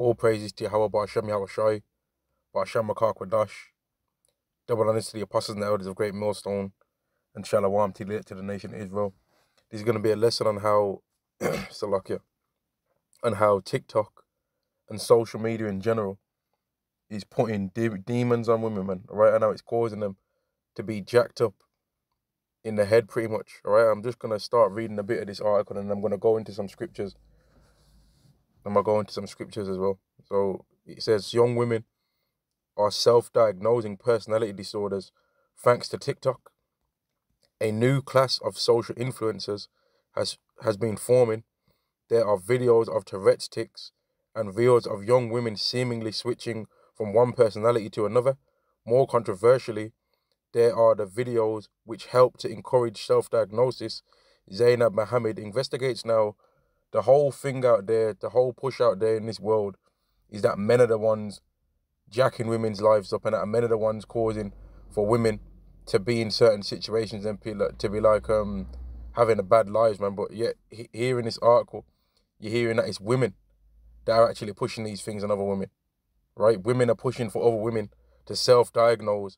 All praises to Yahweh Ba'Shem Yahushai, Ba'Shem Makar Kwadash, double honors to the apostles and the elders of Great Millstone, and Shalom to the nation of Israel. This is going to be a lesson on how, Salakia, on how TikTok and social media in general is putting demons on women, man, right? And how it's causing them to be jacked up in the head pretty much, all right? I'm just going to start reading a bit of this article and I'm going to go into some scriptures. I'm going to go into some scriptures as well. So it says young women are self-diagnosing personality disorders thanks to TikTok. A new class of social influencers has been forming. There are videos of Tourette's tics and videos of young women seemingly switching from one personality to another. More controversially, there are the videos which help to encourage self-diagnosis. Zainab Mohammed investigates now. The whole thing out there, the whole push out there in this world is that men are the ones jacking women's lives up and that men are the ones causing for women to be in certain situations and to be like having a bad lives, man. But yet here in this article, you're hearing that it's women that are actually pushing these things on other women, right? Women are pushing for other women to self-diagnose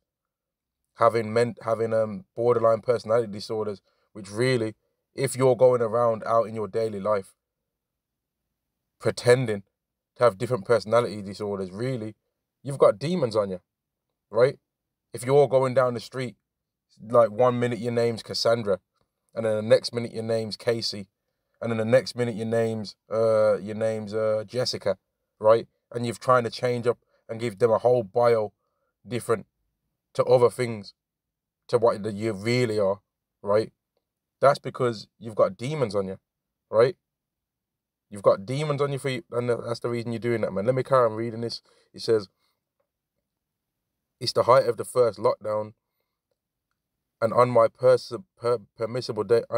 having borderline personality disorders, which really, if you're going around out in your daily life pretending to have different personality disorders, really, you've got demons on you, right? If you're going down the street, like 1 minute your name's Cassandra, and then the next minute your name's Casey, and then the next minute your name's Jessica, right? And you're trying to change up and give them a whole bio different to other things, to what you really are, right? That's because you've got demons on you, right? You've got demons on your feet, and that's the reason you're doing that, man. Let me carry on reading this. It says, it's the height of the first lockdown, and on my permissible daily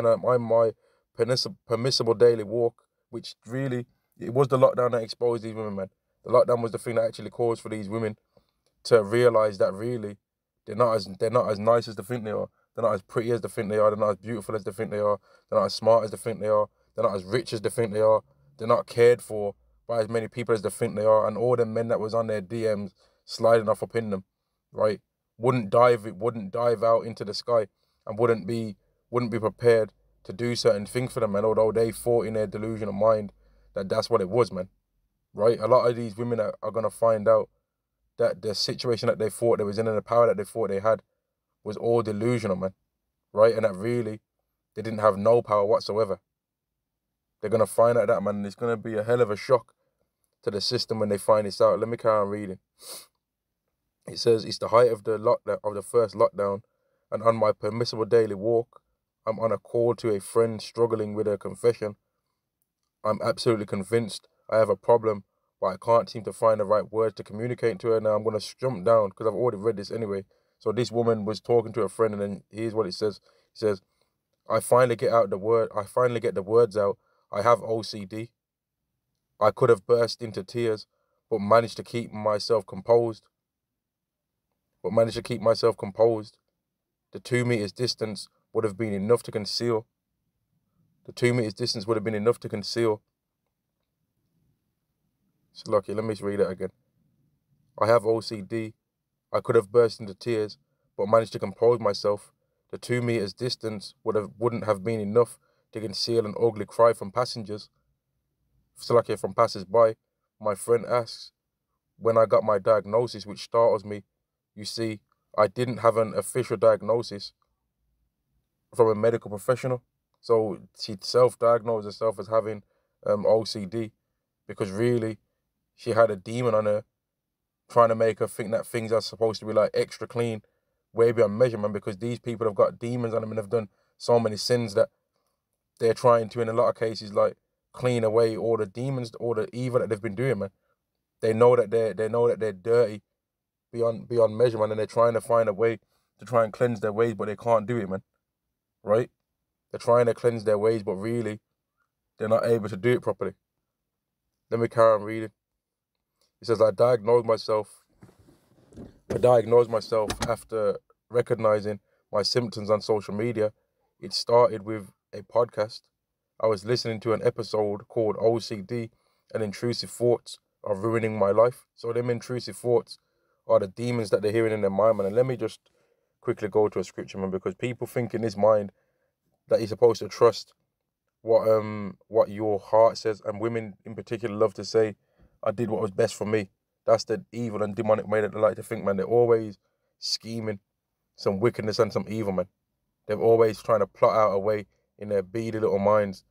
walk, which really, it was the lockdown that exposed these women, man. The lockdown was the thing that actually caused for these women to realize that really they're not as nice as they think they are. They're not as pretty as they think they are. They're not as beautiful as they think they are. They're not as smart as they think they are. They're not as rich as they think they are. They're not cared for by as many people as they think they are. And all the men that was on their DMs sliding off up in them, right, wouldn't dive out into the sky and wouldn't be prepared to do certain things for them, man. Although they thought in their delusion of mind that that's what it was, man. Right? A lot of these women are gonna find out that the situation that they thought they was in and the power that they thought they had was all delusional, man. Right? And that really they didn't have no power whatsoever. They're going to find out that, man, and it's going to be a hell of a shock to the system when they find this out. Let me carry on reading. It says, it's the height of the first lockdown, and on my permissible daily walk, I'm on a call to a friend struggling with a confession. I'm absolutely convinced I have a problem, but I can't seem to find the right words to communicate to her. Now I'm going to jump down because I've already read this anyway. So this woman was talking to a friend, and then here's what it says. It says, I finally get the words out. I have OCD. I could have burst into tears, but managed to keep myself composed. The 2 meters distance would have been enough to conceal. So lucky, let me just read it again. I have OCD. I could have burst into tears, but managed to compose myself. The 2 meters distance wouldn't have been enough to conceal an ugly cry from passengers. Salakia, from passers-by. My friend asks, when I got my diagnosis, which startles me. You see, I didn't have an official diagnosis from a medical professional. So she self-diagnosed herself as having OCD because really she had a demon on her trying to make her think that things are supposed to be like extra clean, way beyond measurement, because these people have got demons on them and have done so many sins that they're trying to, in a lot of cases, like clean away all the demons, all the evil that they've been doing, man. They know that they're dirty beyond measurement, and they're trying to find a way to try and cleanse their ways, but they can't do it, man. Right? They're trying to cleanse their ways, but really, they're not able to do it properly. Let me carry on reading. It says, I diagnosed myself after recognizing my symptoms on social media. It started with a podcast. I was listening to an episode called OCD and Intrusive Thoughts are ruining my life. So them intrusive thoughts are the demons that they're hearing in their mind, man. And let me just quickly go to a scripture, man, because people think in his mind that he's supposed to trust what your heart says, and women in particular love to say, I did what was best for me. That's the evil and demonic way that they like to think, man. They're always scheming some wickedness and some evil, man. They're always trying to plot out a way in their beady little minds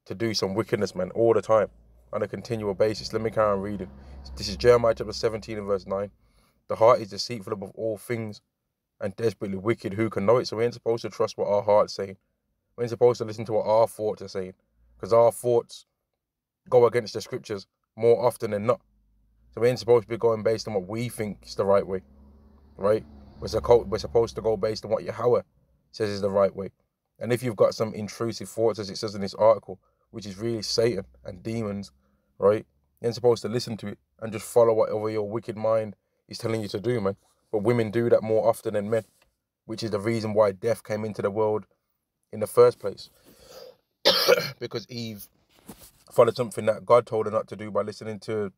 to do some wickedness, man, all the time, on a continual basis. Let me carry on reading. This is Jeremiah chapter 17 and verse 9. The heart is deceitful above all things and desperately wicked. Who can know it? So we ain't supposed to trust what our heart's saying. We ain't supposed to listen to what our thoughts are saying, because our thoughts go against the scriptures more often than not. So we ain't supposed to be going based on what we think is the right way, right? We're supposed to go based on what Yahweh says is the right way. And if you've got some intrusive thoughts, as it says in this article, which is really Satan and demons, right? You ain't supposed to listen to it and just follow whatever your wicked mind is telling you to do, man. But women do that more often than men, which is the reason why death came into the world in the first place. Because Eve followed something that God told her not to do by listening to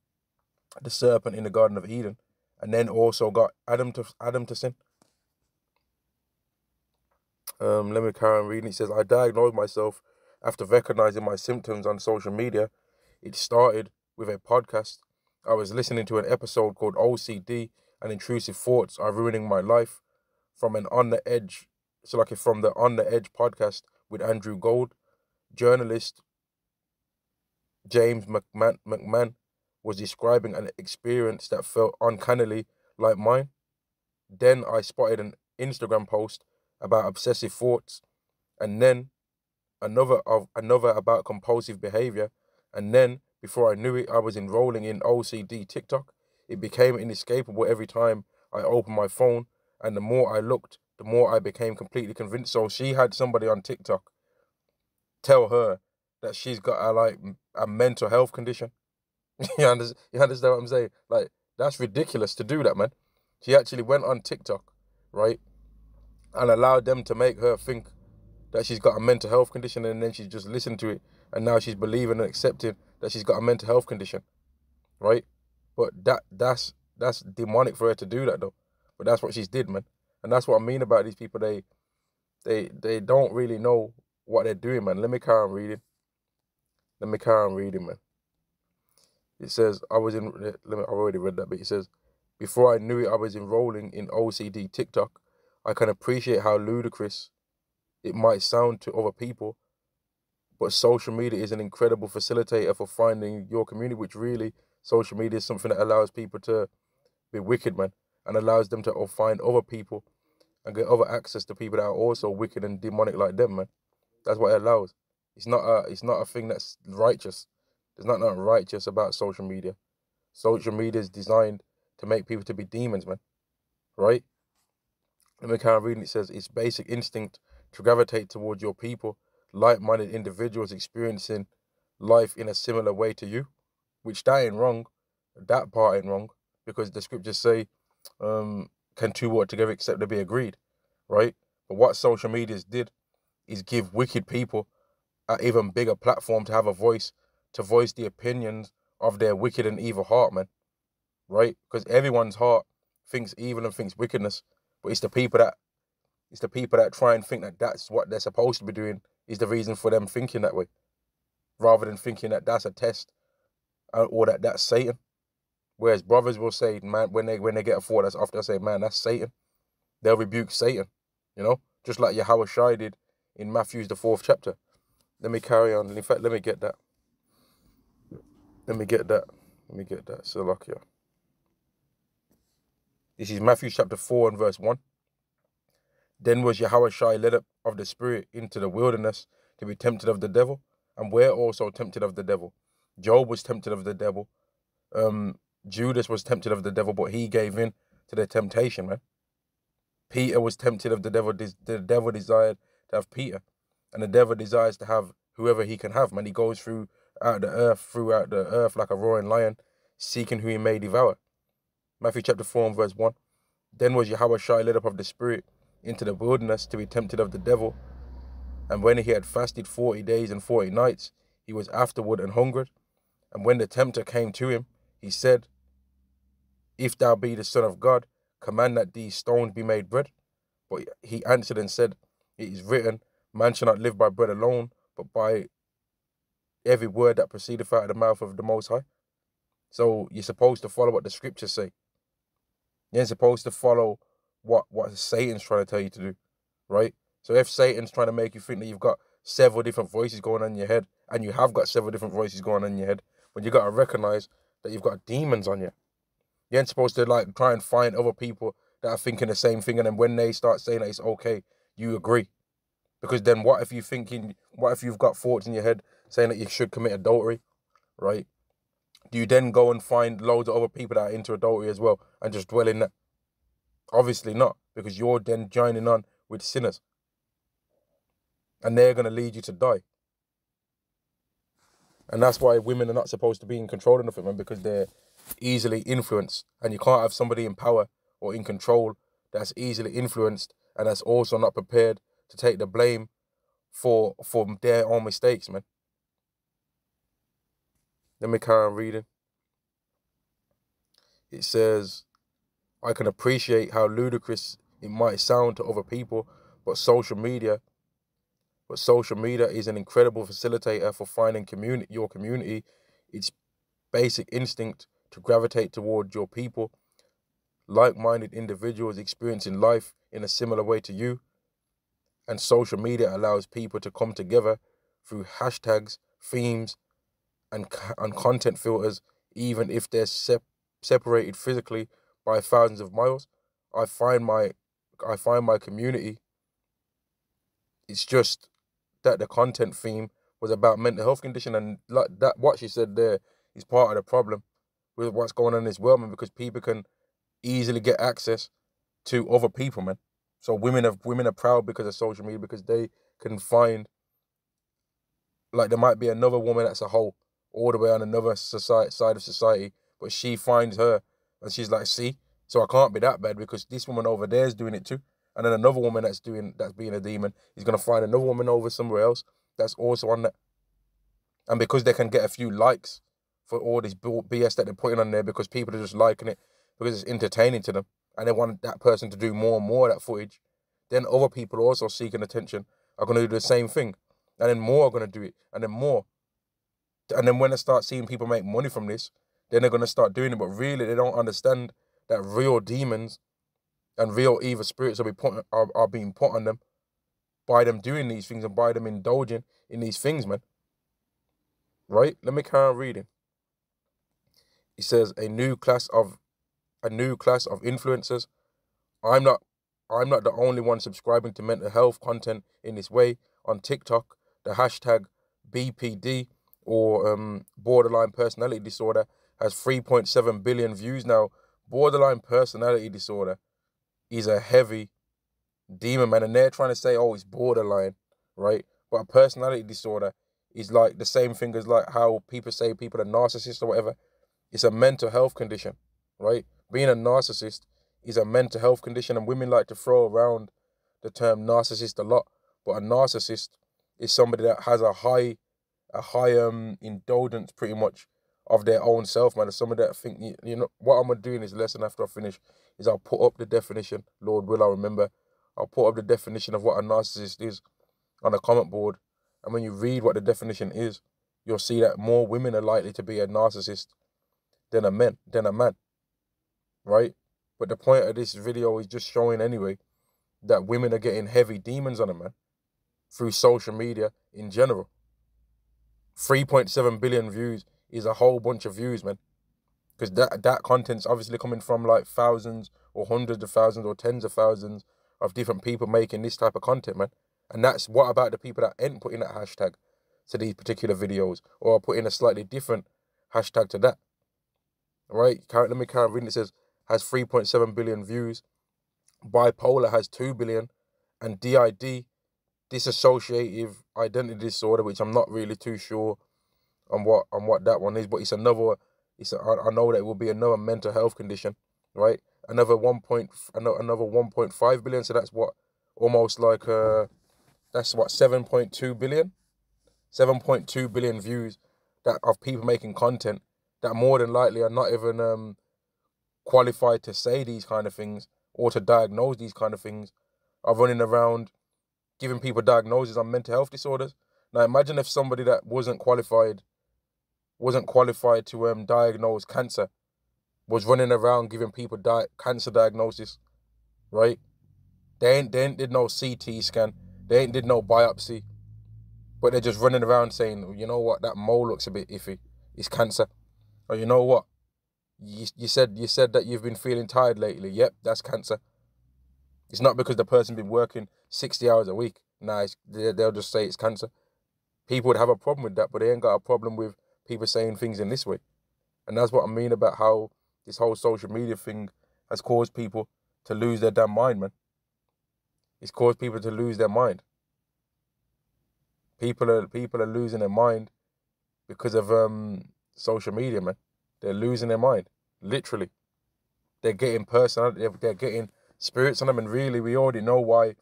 the serpent in the Garden of Eden, and then also got Adam to sin. Let me carry on reading. It says, I diagnosed myself after recognizing my symptoms on social media. It started with a podcast. I was listening to an episode called OCD and Intrusive Thoughts Are Ruining My Life from the On the Edge podcast with Andrew Gold. Journalist James McMahon was describing an experience that felt uncannily like mine. Then I spotted an Instagram post about obsessive thoughts, and then another about compulsive behavior, and then before I knew it, I was enrolling in OCD TikTok. It became inescapable every time I opened my phone, and the more I looked, the more I became completely convinced. So she had somebody on TikTok tell her that she's got a mental health condition. You understand what I'm saying? Like, that's ridiculous to do that, man. She actually went on TikTok, right, and allowed them to make her think that she's got a mental health condition, and then she just listened to it, and now she's believing and accepting that she's got a mental health condition, right? But that's demonic for her to do that, though. But that's what she's did, man. And that's what I mean about these people. They don't really know what they're doing, man. Let me carry on reading, man. It says, I've already read that, but it says, before I knew it, I was enrolling in OCD TikTok. I can appreciate how ludicrous it might sound to other people, but social media is an incredible facilitator for finding your community, which really, social media is something that allows people to be wicked, man, and allows them to find other people and get other access to people that are also wicked and demonic like them, man. That's what it allows. It's not a thing that's righteous. There's nothing righteous about social media. Social media is designed to make people to be demons, man. Right? Let me carry on reading. It says, it's basic instinct to gravitate towards your people, like-minded individuals experiencing life in a similar way to you, which that ain't wrong. That part ain't wrong, because the scriptures say, can two work together except they be agreed, right? But what social medias did is give wicked people an even bigger platform to have a voice, to voice the opinions of their wicked and evil heart, man, right? Because everyone's heart thinks evil and thinks wickedness, but it's the people that try and think that that's what they're supposed to be doing is the reason for them thinking that way, rather than thinking that that's a test or that that's Satan. Whereas brothers will say, man, when they get a thought that's off, they'll say, man, that's Satan. They'll rebuke Satan, just like Yahweh Shai did in Matthew, the 4th chapter. Let me carry on. In fact, let me get that. Salakia. This is Matthew chapter 4 and verse 1. Then was Yahweh Shai led up of the Spirit into the wilderness to be tempted of the devil, and we're also tempted of the devil. Job was tempted of the devil. Judas was tempted of the devil, but he gave in to the temptation, man. Peter was tempted of the devil. The devil desired to have Peter, and the devil desires to have whoever he can have, man. He goes throughout the earth like a roaring lion, seeking who he may devour. Matthew chapter 4 and verse 1. Then was Yahweh Shai led up of the Spirit into the wilderness to be tempted of the devil. And when he had fasted 40 days and 40 nights, he was afterward and hungered. And when the tempter came to him, He said, if thou be the Son of God, command that these stones be made bread. But he answered and said, it is written, man shall not live by bread alone, but by every word that proceedeth out of the mouth of the Most High. So you're supposed to follow what the scriptures say. You ain't supposed to follow what Satan's trying to tell you to do, right? So if Satan's trying to make you think that you've got several different voices going on in your head, and you have got several different voices going on in your head, but you got to recognize that you've got demons on you. You ain't supposed to like try and find other people that are thinking the same thing, and then when they start saying that it's okay, you agree. Because then what if you've got thoughts in your head saying that you should commit adultery, right? Do you then go and find loads of other people that are into adultery as well and just dwell in that? Obviously not, because you're then joining on with sinners. And they're going to lead you to die. And that's why women are not supposed to be in control of nothing, man, because they're easily influenced. And you can't have somebody in power or in control that's easily influenced and that's also not prepared to take the blame for their own mistakes, man. Let me carry on reading. It says, I can appreciate how ludicrous it might sound to other people, but social media is an incredible facilitator for finding your community. Its basic instinct to gravitate toward your people, like-minded individuals experiencing life in a similar way to you. And social media allows people to come together through hashtags, themes, and content filters, even if they're separated physically by thousands of miles. I find my community. It's just that the content theme was about mental health condition, and like that, what she said there is part of the problem with what's going on in this world, man, because people can easily get access to other people, man. So women are proud because of social media, because they can find, like, there might be another woman that's a hoe all the way on another side of society, but she finds her and she's like, see, so I can't be that bad because this woman over there is doing it too. And then another woman that's being a demon is gonna find another woman over somewhere else that's also on that. And because they can get a few likes for all this BS that they're putting on there, because people are just liking it because it's entertaining to them, and they want that person to do more and more of that footage, then other people also seeking attention are going to do the same thing. And then more are going to do it, and then more. And then when they start seeing people make money from this, then they're going to start doing it. But really, they don't understand that real demons and real evil spirits are being put on them by them doing these things and by them indulging in these things, man. Right? Let me carry on reading. He says, a new class of influencers. I'm not the only one subscribing to mental health content in this way. On TikTok, the hashtag BPD, or borderline personality disorder, has 3.7 billion views now. Borderline personality disorder is a heavy demon, man, and they're trying to say, oh, it's borderline, right? But a personality disorder is like the same thing as like how people say people are narcissists or whatever. It's a mental health condition, right? Being a narcissist is a mental health condition, and women like to throw around the term narcissist a lot. But a narcissist is somebody that has a high indulgence, pretty much, of their own self, man. It's somebody that think, you know, what I'm gonna do in this lesson after I finish is I'll put up the definition. Lord will, I remember. I'll put up the definition of what a narcissist is on a comment board, and when you read what the definition is, you'll see that more women are likely to be a narcissist than a man, right? But the point of this video is just showing anyway that women are getting heavy demons on them, man, through social media in general. 3.7 billion views is a whole bunch of views, man, because that content's obviously coming from like thousands or hundreds of thousands or tens of thousands of different people making this type of content, man. And that's what about the people that ain't putting that hashtag to these particular videos, or putting a slightly different hashtag to that, right? Let me count reading. It says, has 3.7 billion views. Bipolar has 2 billion. And DID, dissociative identity disorder, which I'm not really too sure on what that one is, but it's another, I know that it will be another mental health condition, right? Another 1.5 billion. So that's what, almost like that's what, 7.2 billion views that of people making content that more than likely are not even qualified to say these kind of things or to diagnose these kind of things are running around giving people diagnoses on mental health disorders. Now imagine if somebody that wasn't qualified to diagnose cancer was running around giving people cancer diagnosis, right? They ain't did no CT scan, they ain't did no biopsy, but they're just running around saying, you know what, that mole looks a bit iffy, it's cancer. Or you know what, you said that you've been feeling tired lately. Yep, that's cancer. It's not because the person's been working 60 hours a week. Nah, they'll just say it's cancer. People would have a problem with that, but they ain't got a problem with people saying things in this way. And that's what I mean about how this whole social media thing has caused people to lose their damn mind, man. It's caused people to lose their mind. People are losing their mind because of social media, man. They're losing their mind, literally. They're getting personality, they're getting spirits on them, and really, we already know why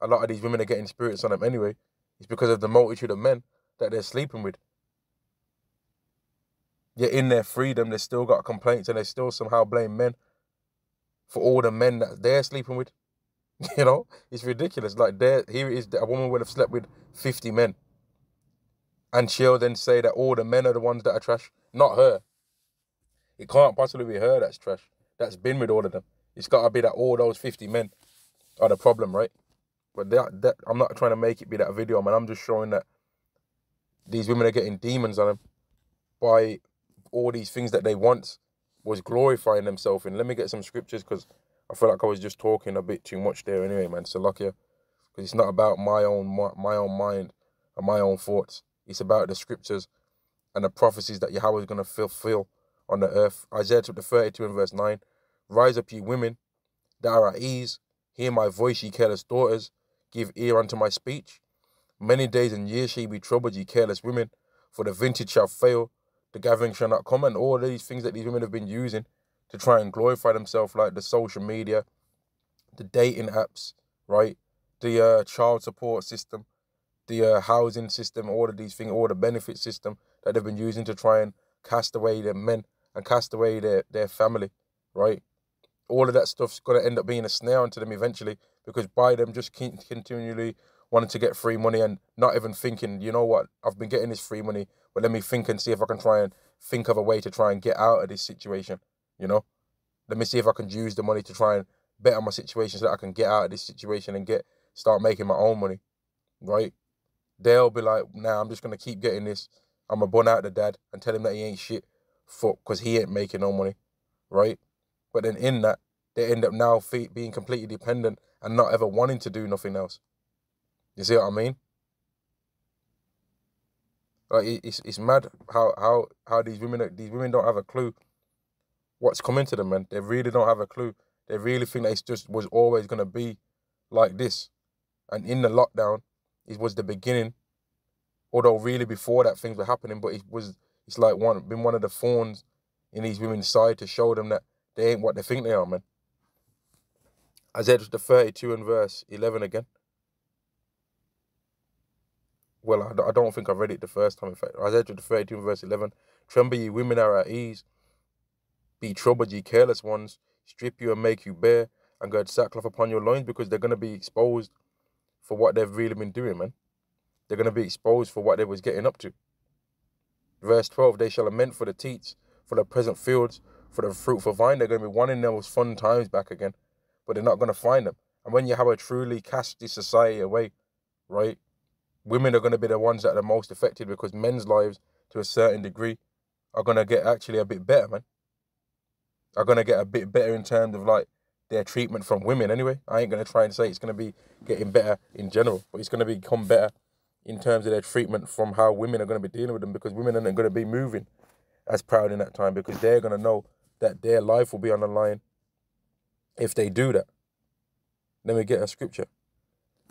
a lot of these women are getting spirits on them anyway. It's because of the multitude of men that they're sleeping with. Yet in their freedom, they still got complaints, and they still somehow blame men for all the men that they're sleeping with. You know, it's ridiculous. Like, here it is, a woman would have slept with 50 men, and she'll then say that all the men are the ones that are trash. Not her. It can't possibly be her that's trash, that's been with all of them. It's got to be that all those 50 men are the problem, right? But that I'm not trying to make it be that video, man. I'm just showing that these women are getting demons on them by all these things that they once was glorifying themselves in. Let me get some scriptures, because I feel like I was just talking a bit too much there anyway, man. So lucky, because it's not about my own mind and my own thoughts. It's about the scriptures and the prophecies that Yahweh is going to fulfill on the earth. Isaiah chapter 32 and verse 9. Rise up, ye women that are at ease. Hear my voice, ye careless daughters. Give ear unto my speech. Many days and years shall ye be troubled, ye careless women. For the vintage shall fail, the gathering shall not come. And all these things that these women have been using to try and glorify themselves, like the social media, the dating apps, right? The child support system, the housing system, all of these things, all the benefit system that they've been using to try and cast away their men and cast away their family, right? All of that stuff's going to end up being a snare onto them eventually, because by them just continually wanting to get free money and not even thinking, you know what, I've been getting this free money, but let me think and see if I can try and think of a way to try and get out of this situation, you know? Let me see if I can use the money to try and better my situation so that I can get out of this situation and start making my own money, right? They'll be like, nah, I'm just going to keep getting this. I'm going to bun out the dad and tell him that he ain't shit because he ain't making no money, right? But then in that, they end up now being completely dependent and not ever wanting to do nothing else. You see what I mean? Like, it's mad how these women don't have a clue what's coming to them, man. They really don't have a clue. They really think that it just was always going to be like this. And in the lockdown, it was the beginning. Although really before that things were happening, but it's like been one of the thorns in these women's side to show them that they ain't what they think they are, man. Isaiah chapter 32 and verse 11 again. Well, I don't think I read it the first time, in fact. Isaiah chapter 32 and verse 11. Tremble, ye women are at ease. Be troubled, ye careless ones. Strip you and make you bare, and gird sackcloth upon your loins, because they're going to be exposed for what they've really been doing, man. They're going to be exposed for what they was getting up to. Verse 12, they shall lament for the teats, for the present fields, for the fruitful vine. They're going to be wanting those fun times back again, but they're not going to find them. And when you have a truly casty society away, right, women are going to be the ones that are the most affected, because men's lives, to a certain degree, are going to get actually a bit better, man. Are going to get a bit better in terms of, like, their treatment from women anyway. I ain't going to try and say it's going to be getting better in general, but it's going to become better in terms of their treatment from how women are going to be dealing with them, because women aren't going to be moving as proud in that time, because they're going to know that their life will be on the line if they do that. Let me get a scripture.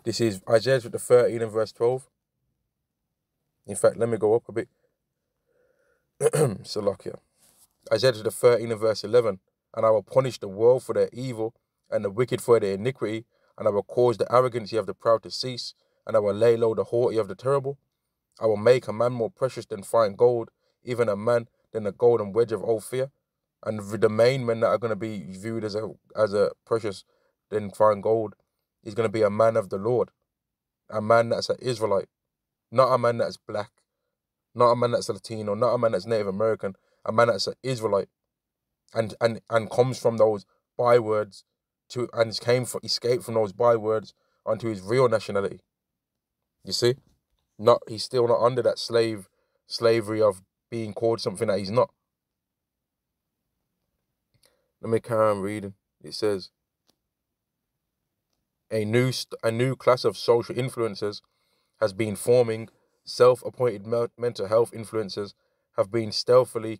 This is Isaiah chapter 13 and verse 12. In fact, let me go up a bit. Salakia. Isaiah chapter 13 and verse 11. And I will punish the world for their evil, and the wicked for their iniquity, and I will cause the arrogancy of the proud to cease, and I will lay low the haughty of the terrible. I will make a man more precious than fine gold, even a man than the golden wedge of Ophir. And the main men that are going to be viewed as a precious than fine gold is going to be a man of the Lord, a man that's an Israelite, not a man that's black, not a man that's Latino, not a man that's Native American, a man that's an Israelite, and comes from those bywords and escaped from those bywords onto his real nationality. You see, he's still not under that slavery of being called something that he's not. Let me carry on reading. It says, a new class of social influencers has been forming. Self-appointed mental health influencers have been stealthily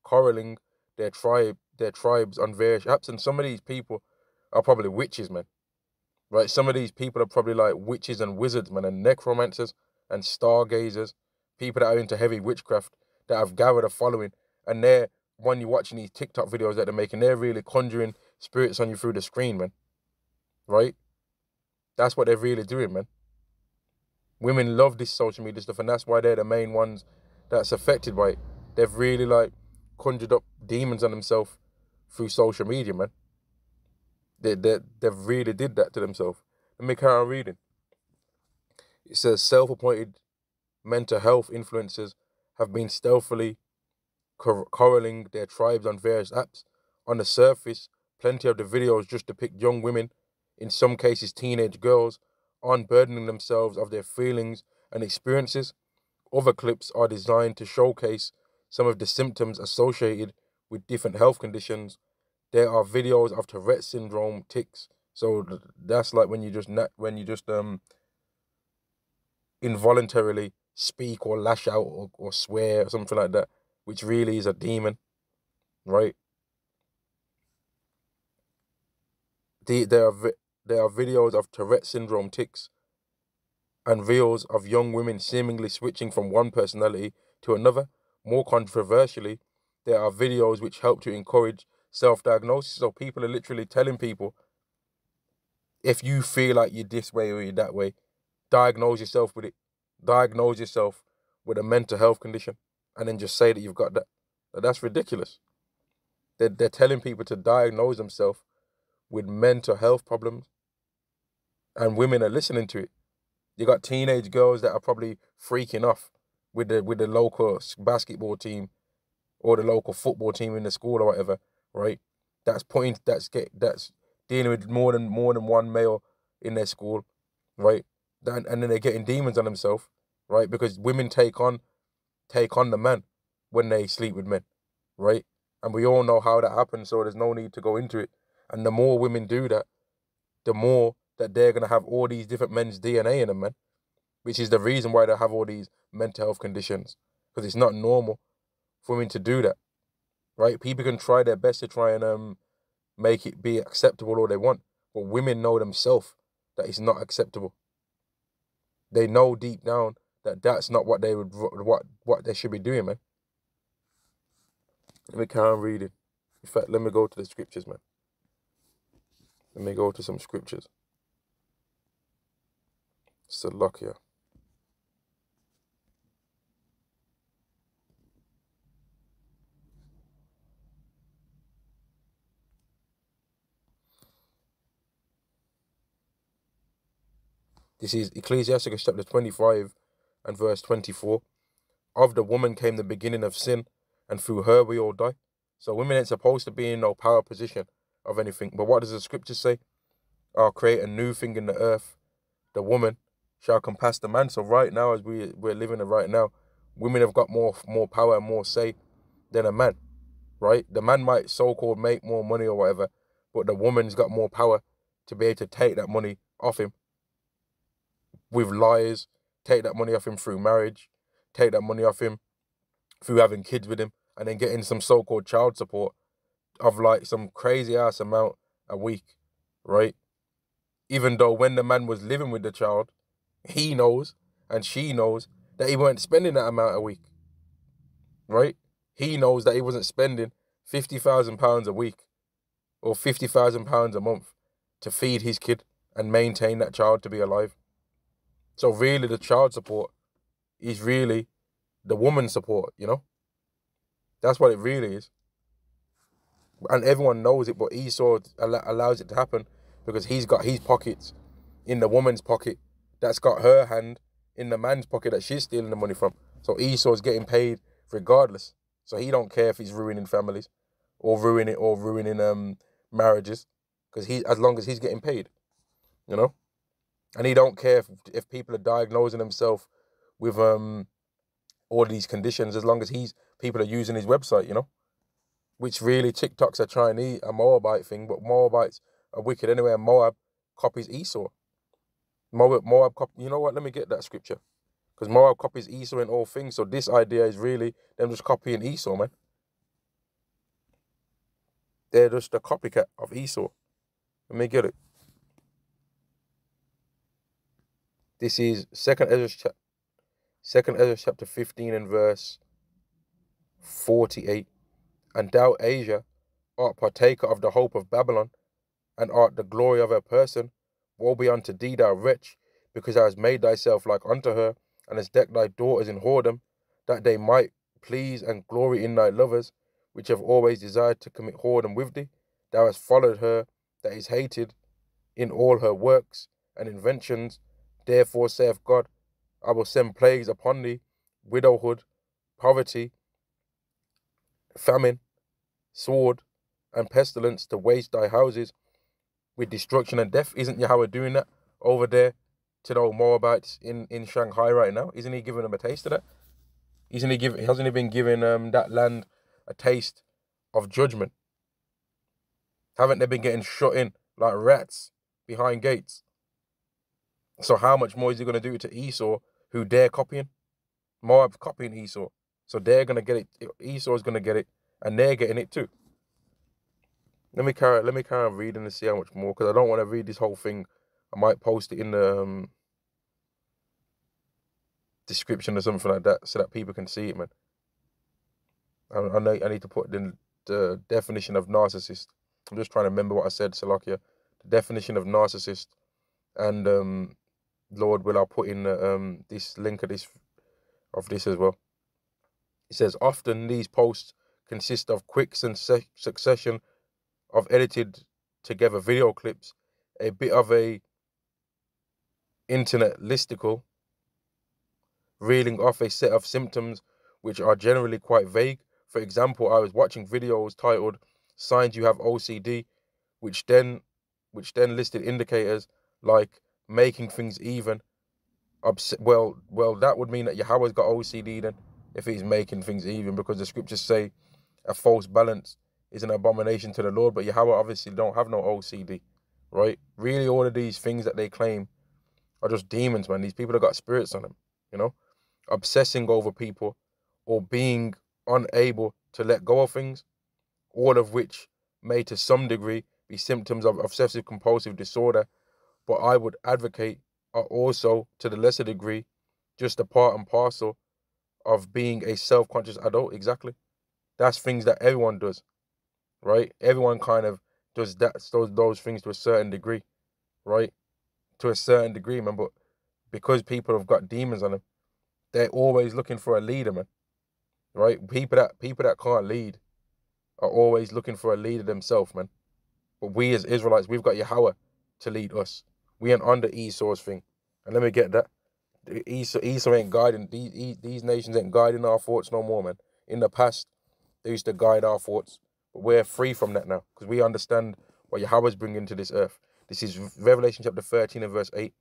corralling their tribes on various apps, and some of these people are probably witches, man. Right? Some of these people are probably like witches and wizards, man, and necromancers and stargazers, people that are into heavy witchcraft that have gathered a following, and when you're watching these TikTok videos that they're making, they're really conjuring spirits on you through the screen, man. Right? That's what they're really doing, man. Women love this social media stuff, and that's why they're the main ones that's affected by it. They've really like conjured up demons on themselves through social media, man. They've really did that to themselves. Let me carry on reading. It says self-appointed mental health influencers have been stealthily corralling their tribes on various apps. On the surface, plenty of the videos just depict young women, in some cases teenage girls, unburdening themselves of their feelings and experiences. Other clips are designed to showcase some of the symptoms associated with different health conditions. There are videos of Tourette syndrome, tics. So that's like when you just involuntarily speak or lash out or swear or something like that, which really is a demon, right? There are videos of Tourette syndrome, tics, and reels of young women seemingly switching from one personality to another. More controversially, there are videos which help to encourage self-diagnosis. So people are literally telling people, if you feel like you're this way or you're that way, diagnose yourself with it. Diagnose yourself with a mental health condition and then just say that you've got that. That's ridiculous. They're telling people to diagnose themselves with mental health problems, and women are listening to it. You got teenage girls that are probably freaking off with the local basketball team or the local football team in the school or whatever, right? That's dealing with more than one male in their school, right? And then they're getting demons on themselves, right? Because women take on the man when they sleep with men, right? And we all know how that happens, so there's no need to go into it. And the more women do that, the more that they're going to have all these different men's DNA in them, man. Which is the reason why they have all these mental health conditions. Because it's not normal for women to do that, right? People can try their best to try and make it be acceptable all they want. But women know themselves that it's not acceptable. They know deep down that that's not what they should be doing, man. Let me carry on reading. In fact, let me go to the scriptures, man. Let me go to some scriptures. It's a lock here. This is Ecclesiastes chapter 25 and verse 24. Of the woman came the beginning of sin, and through her we all die. So women ain't supposed to be in no power position of anything. But what does the scripture say? I'll create a new thing in the earth. The woman shall compass the man. So right now, as we're living it right now, women have got more power and more say than a man, right? The man might so-called make more money or whatever, but the woman's got more power to be able to take that money off him with lies, take that money off him through marriage, take that money off him through having kids with him, and then getting some so-called child support of like some crazy ass amount a week, right? Even though when the man was living with the child, he knows and she knows that he weren't spending that amount a week, right? He knows that he wasn't spending £50,000 a week or £50,000 a month to feed his kid and maintain that child to be alive. So really the child support is really the woman's support, you know? That's what it really is. And everyone knows it, but Esau allows it to happen because he's got his pockets in the woman's pocket that's got her hand in the man's pocket that she's stealing the money from. So Esau's getting paid regardless. So he don't care if he's ruining families or ruining marriages, because as long as he's getting paid, you know? And he don't care if people are diagnosing themselves with all these conditions, as long as people are using his website, you know? Which really TikTok's a Chinese, a Moabite thing, but Moabites are wicked anyway, and Moab copies Esau. Moab you know what, let me get that scripture. Because Moab copies Esau in all things, so this idea is really them just copying Esau, man. They're just a copycat of Esau. Let me get it. This is 2nd Ezra chapter 15 and verse 48. And thou, Asia, art partaker of the hope of Babylon, and art the glory of her person. Woe be unto thee, thou wretch, because thou hast made thyself like unto her, and hast decked thy daughters in whoredom, that they might please and glory in thy lovers, which have always desired to commit whoredom with thee. Thou hast followed her that is hated in all her works and inventions. Therefore saith God, I will send plagues upon thee, widowhood, poverty, famine, sword, and pestilence to waste thy houses with destruction and death. Isn't Yahweh doing that over there to the Moabites in Shanghai right now? Isn't he giving them a taste of that? Hasn't he been giving that land a taste of judgment? Haven't they been getting shut in like rats behind gates? So how much more is he going to do to Esau, who they're copying? Moab's copying Esau. So they're going to get it. Esau's going to get it, and they're getting it too. Let me carry on reading and see how much more, because I don't want to read this whole thing. I might post it in the description or something like that so that people can see it, man. I need to put the definition of narcissist. I'm just trying to remember what I said, Salakia. The definition of narcissist, and Lord will, I'll put in this link of this as well. It says, often these posts consist of quick succession of edited together video clips, a bit of a internet listicle, reeling off a set of symptoms which are generally quite vague. For example, I was watching videos titled "Signs You Have OCD," which then listed indicators like making things even. Well, that would mean that Yahweh's got OCD then, if he's making things even, because the scriptures say a false balance is an abomination to the Lord, but Yahweh obviously don't have no OCD, right? Really, all of these things that they claim are just demons, man. These people have got spirits on them, you know? Obsessing over people or being unable to let go of things, all of which may to some degree be symptoms of obsessive compulsive disorder, but I would advocate are also, to the lesser degree, just a part and parcel of being a self-conscious adult. Exactly. That's things that everyone does, right? Everyone kind of does those things to a certain degree, right? To a certain degree, man. But because people have got demons on them, they're always looking for a leader, man. Right? People that can't lead are always looking for a leader themselves, man. But we as Israelites, we've got Yahweh to lead us. We ain't under Esau's thing. And let me get that. Esau ain't guiding, these nations ain't guiding our thoughts no more, man. In the past, they used to guide our thoughts, but we're free from that now, because we understand what Yahweh's bringing to this earth. This is Revelation chapter 13 and verse 8.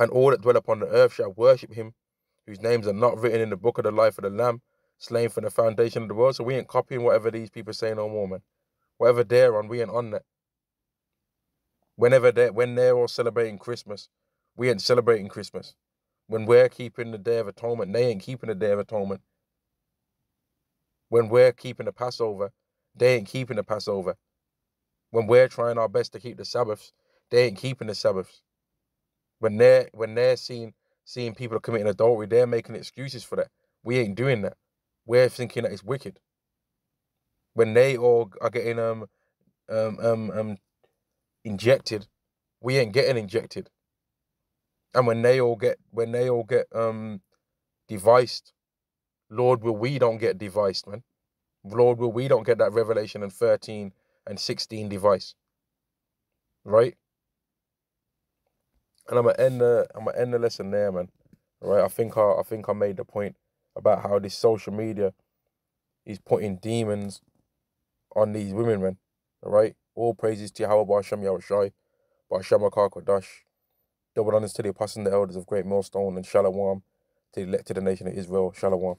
And all that dwell upon the earth shall worship him, whose names are not written in the book of the life of the Lamb, slain from the foundation of the world. So we ain't copying whatever these people say no more, man. Whatever they're on, we ain't on that. When they're all celebrating Christmas, we ain't celebrating Christmas. When we're keeping the Day of Atonement, they ain't keeping the Day of Atonement. When we're keeping the Passover, they ain't keeping the Passover. When we're trying our best to keep the Sabbaths, they ain't keeping the Sabbaths. When they're seeing people committing adultery, they're making excuses for that. We ain't doing that. We're thinking that it's wicked. When they all are getting injected, we ain't getting injected. And when they all get devised Lord, will we don't get devised, man. Lord, will we don't get that Revelation and 13 and 16 device, right? And I'm gonna end the lesson there, man. Right? I think I made the point about how this social media is putting demons on these women, man. All right? All praises to Yahweh Ba'Shem Yahushai, Ba'Shem HaKadosh. Double honors to the apostles and the elders of Great Millstone, and Shalom to the elected nation of Israel. Shalom.